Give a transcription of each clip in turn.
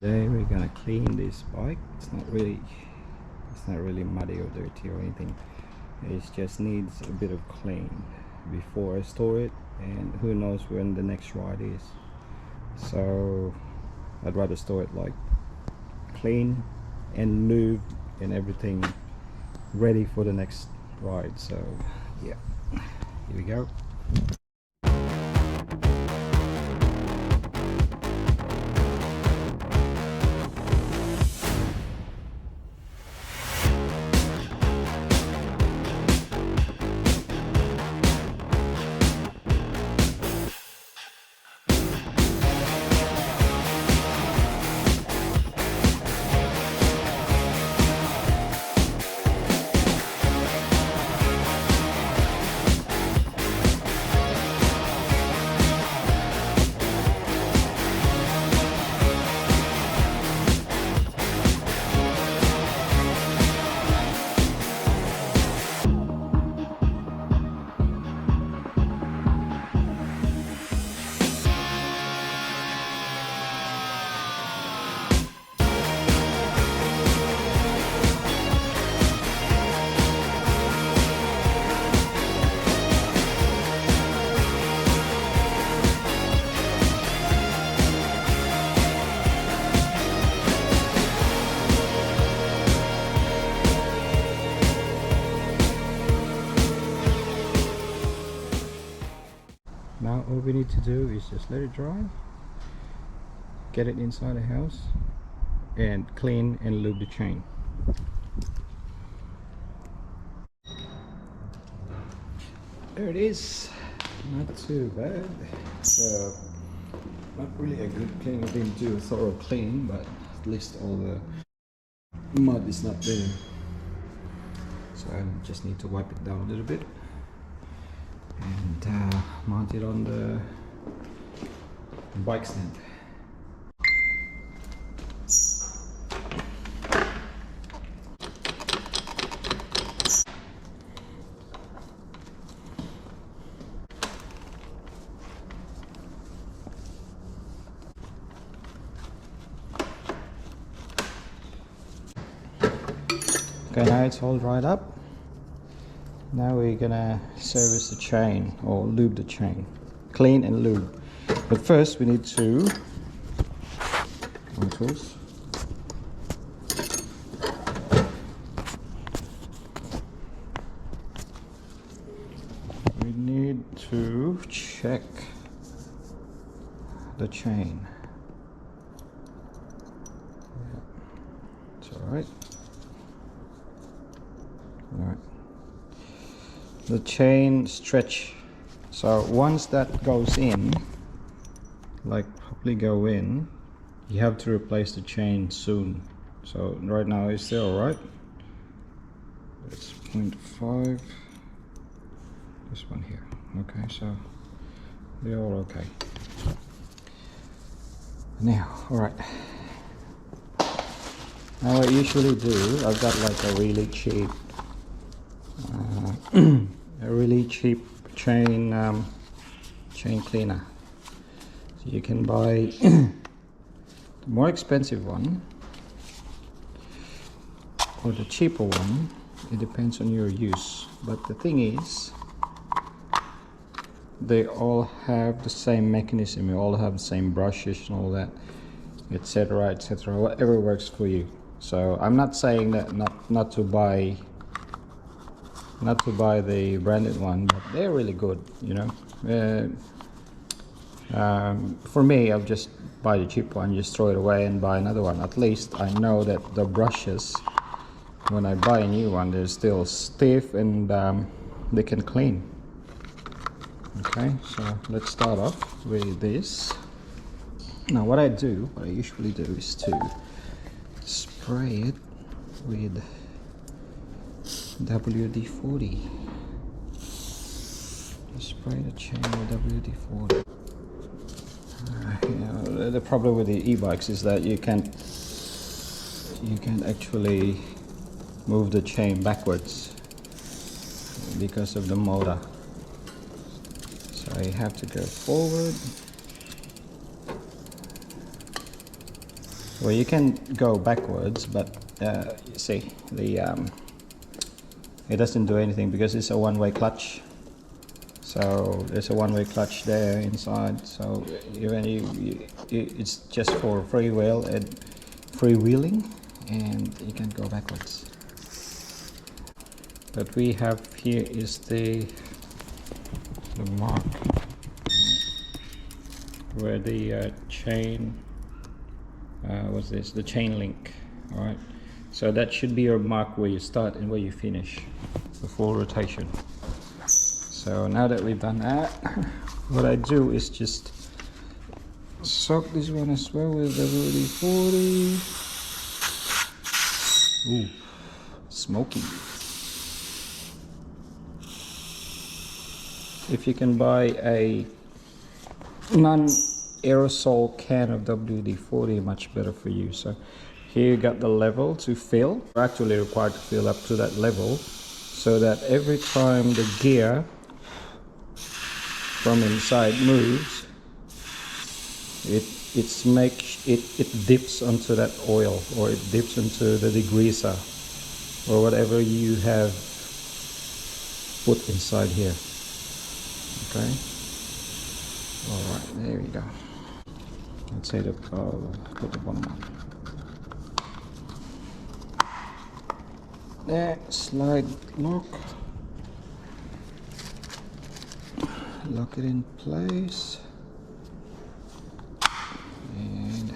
Today we're gonna clean this bike. It's not really muddy or dirty or anything. It just needs a bit of clean before I store it, and who knows when the next ride is. So I'd rather store it like clean and lube and everything ready for the next ride. So yeah, here we go. Now all we need to do is just let it dry, get it inside the house, and clean and lube the chain. There it is. Not too bad. So not really a good clean. I didn't do a thorough clean, but at least all the mud is not there. So I just need to wipe it down a little bit and mount it on the bike stand. Okay, now it's all dried up. Now we're gonna service the chain or lube the chain, clean and lube. But first we need to tools. We need to check the chain. Yeah. It's all right. All right. The chain stretch, so once that goes in, like probably go in, you have to replace the chain soon. So right now it's still all right. It's 0.5, this one here. Okay, so they're all okay now. All right, now what I usually do, I've got like a really cheap chain cleaner. So you can buy the more expensive one or the cheaper one. It depends on your use. But the thing is, they all have the same mechanism. You all have the same brushes and all that, etc., etc. Whatever works for you. So I'm not saying that not to buy the branded one, but they're really good, you know. For me, I'll just buy the cheap one, just throw it away and buy another one. At least I know that the brushes, when I buy a new one, they're still stiff and they can clean. Okay, so let's start off with this. Now what I usually do is to spray it with WD-40. Spray the chain with WD-40. You know, the problem with the e-bikes is that you can't actually move the chain backwards because of the motor. So you have to go forward. Well, you can go backwards, but you see the it doesn't do anything because it's a one-way clutch. So there's a one-way clutch there inside. So even it's just for freewheeling, and you can go backwards. But we have here is the mark where the chain what's this, the chain link. All right, so that should be your mark where you start and where you finish the full rotation. So now that we've done that, what I do is just soak this one as well with WD-40. Ooh, smoky. If you can buy a non-aerosol can of WD-40, much better for you. So here you got the level to fill. We're actually required to fill up to that level, so that every time the gear from inside moves, it dips onto that oil, or it dips into the degreaser or whatever you have put inside here. Okay. All right, there we go. Let's say the put the bottom on. There, slide lock. Lock it in place. And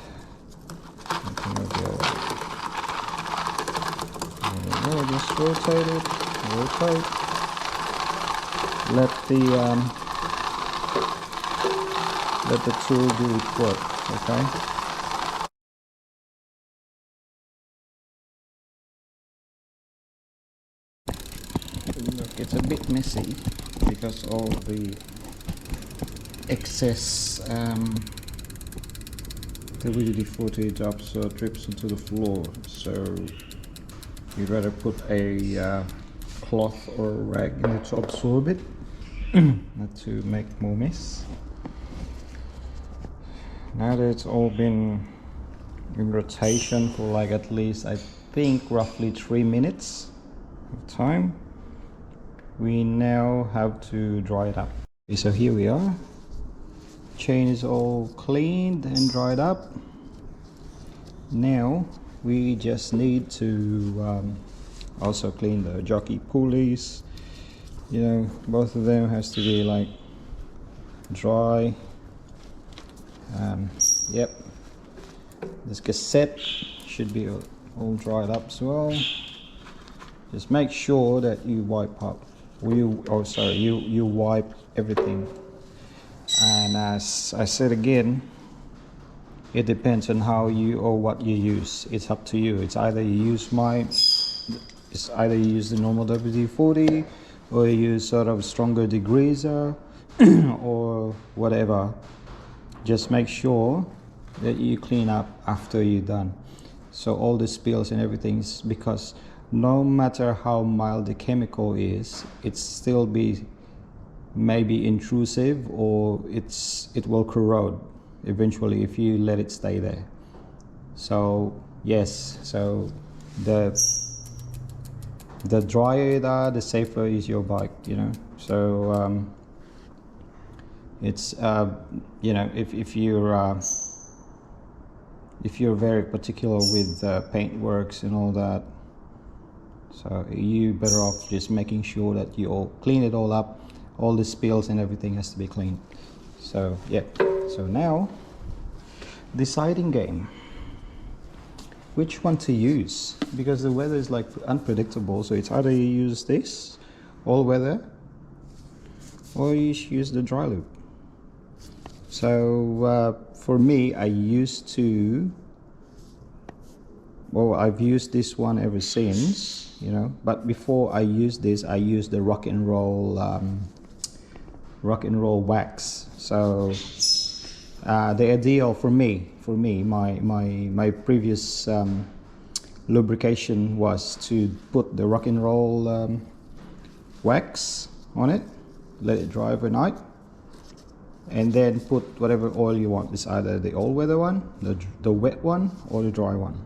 just rotate it. Rotate. Let the tool do its work, okay? Look, it's a bit messy because all the excess WD-40 drops or drips into the floor. So you'd rather put a cloth or a rag in it to absorb it, not to make more mess. Now that it's all been in rotation for like at least, I think, roughly 3 minutes of time, we now have to dry it up. Okay, so here we are. Chain is all cleaned and dried up. Now we just need to also clean the jockey pulleys. You know, both of them has to be like dry. Yep, this cassette should be all dried up as well. Just make sure that you wipe up. You wipe everything. And as I said again, it depends on how you or what you use. It's up to you. It's either you use the normal WD-40, or you use sort of stronger degreaser or whatever. Just make sure that you clean up after you're done. So all the spills and everything, because no matter how mild the chemical is, it's still be maybe intrusive, or it will corrode eventually if you let it stay there. So yes, so the drier it are, the safer is your bike, you know. So it's you know, if you're very particular with paint works and all that, so you better off just making sure that you all clean it all up. All the spills and everything has to be cleaned. So yeah, so now deciding game, which one to use, because the weather is like unpredictable. So it's either you use this all weather, or you use the dry loop. So for me, I've used this one ever since, you know. But before I used this, I used the rock and roll wax. So the ideal for me, my previous lubrication was to put the rock and roll wax on it, let it dry overnight, and then put whatever oil you want. It's either the all-weather one, the wet one, or the dry one.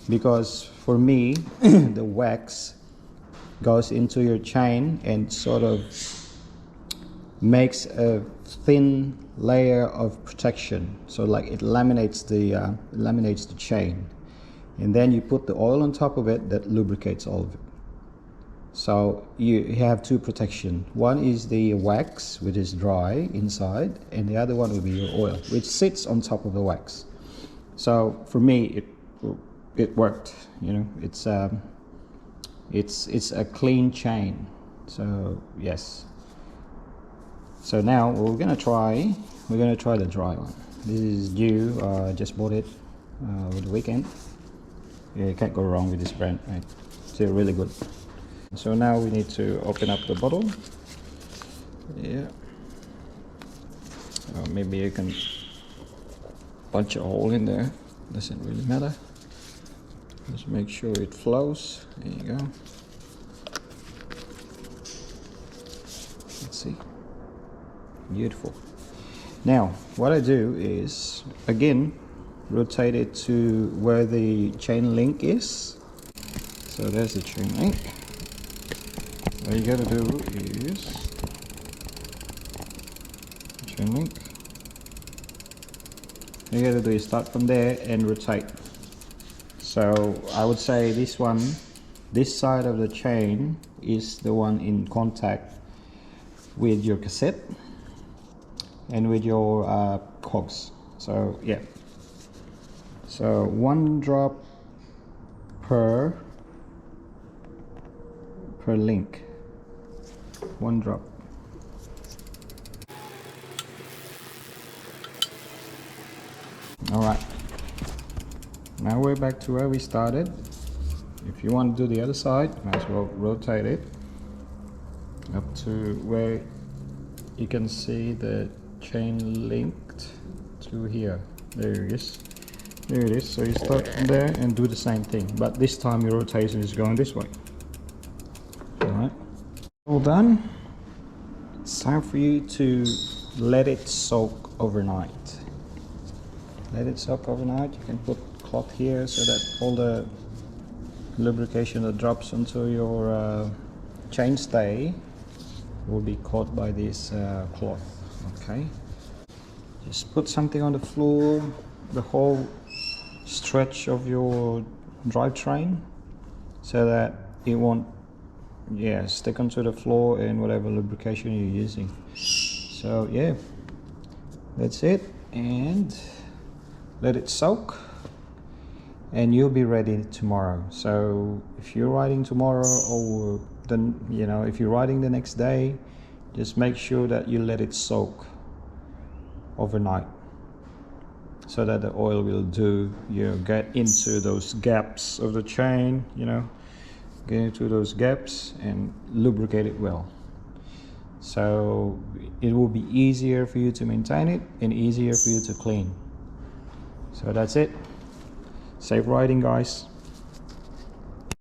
Because for me, the wax goes into your chain and sort of makes a thin layer of protection, so like it laminates the chain, and then you put the oil on top of it that lubricates all of it. So you have two protection. One is the wax, which is dry inside, and the other one will be your oil, which sits on top of the wax. So for me, it worked. You know, it's a clean chain. So yes. So now we're gonna try the dry one. This is new. Just bought it over the weekend. Yeah, you can't go wrong with this brand, right? Still really good. So now we need to open up the bottle. Yeah. Maybe you can punch a hole in there. Doesn't really matter. Just make sure it flows. There you go. Let's see. Beautiful. Now what I do is again rotate it to where the chain link is. So there's the chain link. All you gotta do is chain link. All you gotta do is start from there and rotate. So I would say this one, this side of the chain is the one in contact with your cassette and with your cogs. So yeah, so 1 drop per link, 1 drop. All right, now we're back to where we started. If you want to do the other side, might as well rotate it up to where you can see the chain linked to here. There it is. There it is. So you start from there and do the same thing, but this time your rotation is going this way. Alright, all done. It's time for you to let it soak overnight. Let it soak overnight. You can put cloth here so that all the lubrication that drops onto your chain stay will be caught by this cloth. Okay, just put something on the floor, the whole stretch of your drivetrain, so that it won't stick onto the floor and whatever lubrication you're using. So yeah, that's it, and let it soak and you'll be ready tomorrow. So if you're riding tomorrow, or then if you're riding the next day, just make sure that you let it soak overnight so that the oil will get into those gaps of the chain, get into those gaps and lubricate it well. So it will be easier for you to maintain it and easier for you to clean. So that's it. Safe riding, guys.